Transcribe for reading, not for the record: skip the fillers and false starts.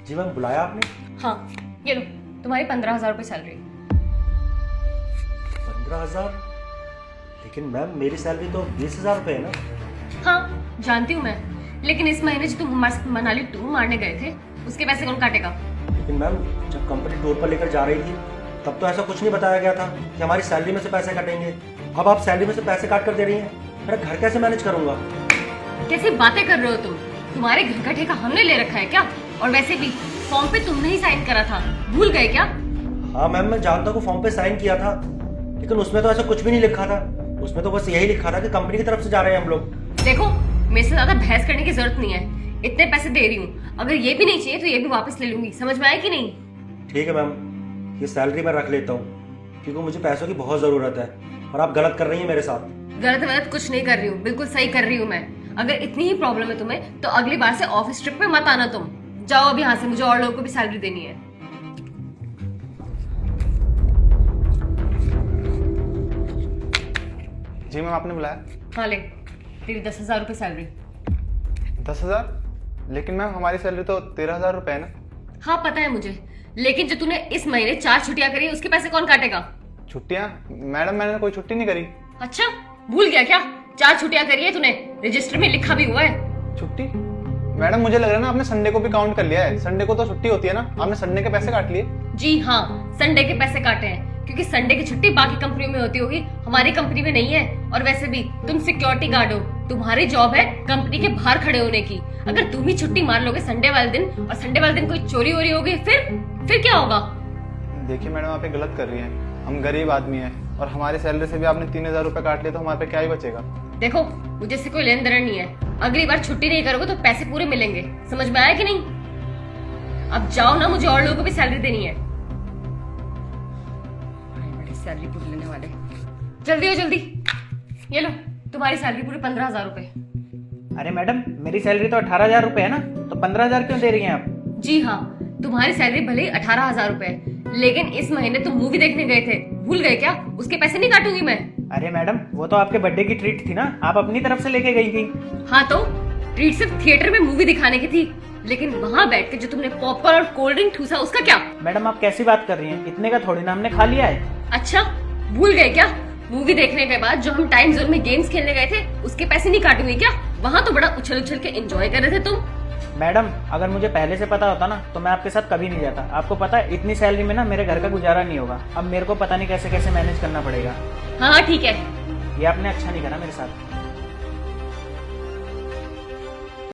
जी ma'am, बुलाया आपने? हाँ, ये लो तुम्हारी 15,000 रुपये सैलरी। 15,000? लेकिन मैम मेरी सैलरी तो 20,000 रुपये है ना। हाँ जानती हूँ मैं, लेकिन इस महीने जो तुम हमारे साथ मनाली टूर मारने गए थे उसके पैसे कौन काटेगा? लेकिन मैम जब कंपनी टूर पर लेकर जा रही थी तब तो ऐसा कुछ नहीं बताया गया था कि हमारी सैलरी में से पैसे कटेंगे। अब आप सैलरी में से पैसे काट कर दे रही हैं, मेरा घर कैसे मैनेज करूंगा? कैसी बातें कर रहे हो तुम? तुम्हारे घर का ठेका हमने ले रखा है क्या? और वैसे भी फॉर्म पे तुमने ही साइन करा था, भूल गए क्या? हाँ मैम, मैं जानता हूँ फॉर्म पे साइन किया था, लेकिन उसमें तो ऐसा कुछ भी नहीं लिखा था। उसमें तो बस यही लिखा था कि कंपनी की तरफ से जा रहे हैं हम लोग। देखो, मेरे से ज्यादा बहस करने की जरूरत नहीं है। इतने पैसे दे रही हूँ, अगर ये भी नहीं चाहिए तो ये भी वापस ले लूंगी। समझ में आया कि नहीं? ठीक है मैम, ये सैलरी मैं रख लेता हूँ क्योंकि मुझे पैसों की बहुत ज़रूरत है और आप गलत कर रही हैं मेरे साथ। गलत वलत कुछ नहीं कर रही हूँ, बिल्कुल सही कर रही हूँ मैं। अगर इतनी ही प्रॉब्लम है तुम्हें तो अगली बार से ऑफिस ट्रिप पे मत आना तुम। जाओ अब यहाँ से, मुझे और लोगों को भी सैलरी देनी है। जी मैम, आपने बुलाया? हाँ ले, तेरी 10,000 रुपये सैलरी। 10,000? लेकिन मैम हमारी सैलरी तो 13,000 रुपये है ना। हाँ पता है मुझे, लेकिन जो तूने इस महीने 4 छुट्टियां करी उसके पैसे कौन काटेगा? छुट्टियाँ? मैडम मैंने कोई छुट्टी नहीं करी। अच्छा, भूल गया क्या? 4 छुट्टियां करी है तूने, रजिस्टर में लिखा भी हुआ है। छुट्टी? मैडम मुझे लग रहा है ना आपने संडे को भी काउंट कर लिया है। संडे को तो छुट्टी होती है ना, आपने संडे के पैसे काट लिए। जी हाँ, संडे के पैसे काटे हैं क्योंकि संडे की छुट्टी बाकी कंपनियों में होती होगी, हमारी कंपनी में नहीं है। और वैसे भी तुम सिक्योरिटी गार्ड हो, तुम्हारी जॉब है कंपनी के बाहर खड़े होने की। अगर तुम ही छुट्टी मार लोगे संडे वाले दिन और संडे वाले दिन कोई चोरी वोरी होगी, फिर क्या होगा? देखिए मैडम, आप ये गलत कर रही हैं। हम गरीब आदमी हैं और हमारी सैलरी से भी आपने 3,000 रुपये काट लिए तो हमारे पे क्या ही बचेगा। देखो, मुझे इससे कोई लेन देन नहीं है। अगली बार छुट्टी नहीं करोगे तो पैसे पूरे मिलेंगे। समझ में आया कि नहीं? अब जाओ ना, मुझे और लोगों को भी सैलरी देनी है। मेरी सैलरी पूरी लेने वाले, जल्दी हो जल्दी। ये लो तुम्हारी सैलरी पूरी 15,000 रुपए। अरे मैडम, मेरी सैलरी तो 18,000 रुपये है ना, तो 15,000 क्यों दे रही हैं आप? जी हाँ, तुम्हारी सैलरी भले ही 18,000 रुपए है, लेकिन इस महीने तुम मूवी देखने गए थे, भूल गए क्या? उसके पैसे नहीं काटूंगी मैं। अरे मैडम, वो तो आपके बर्थडे की ट्रीट थी ना, आप अपनी तरफ से लेके गई थी। हाँ तो ट्रीट सिर्फ थिएटर में मूवी दिखाने की थी, लेकिन वहाँ बैठ के जो तुमने पॉपकॉर्न और कोल्ड ड्रिंक ठूसा उसका क्या? मैडम आप कैसी बात कर रही हैं? इतने का थोड़ी ना हमने खा लिया है। अच्छा, भूल गए क्या? मूवी देखने के बाद जो हम टाइम जोन में गेम्स खेलने गए थे उसके पैसे नहीं काटूंगी क्या? वहाँ तो बड़ा उछल उछल के एंजॉय कर रहे थे तुम। मैडम, अगर मुझे पहले से पता होता ना तो मैं आपके साथ कभी नहीं जाता। आपको पता है इतनी सैलरी में ना मेरे घर का गुजारा नहीं होगा। अब मेरे को पता नहीं कैसे कैसे मैनेज करना पड़ेगा। हाँ ठीक है। ये आपने अच्छा नहीं करा मेरे साथ।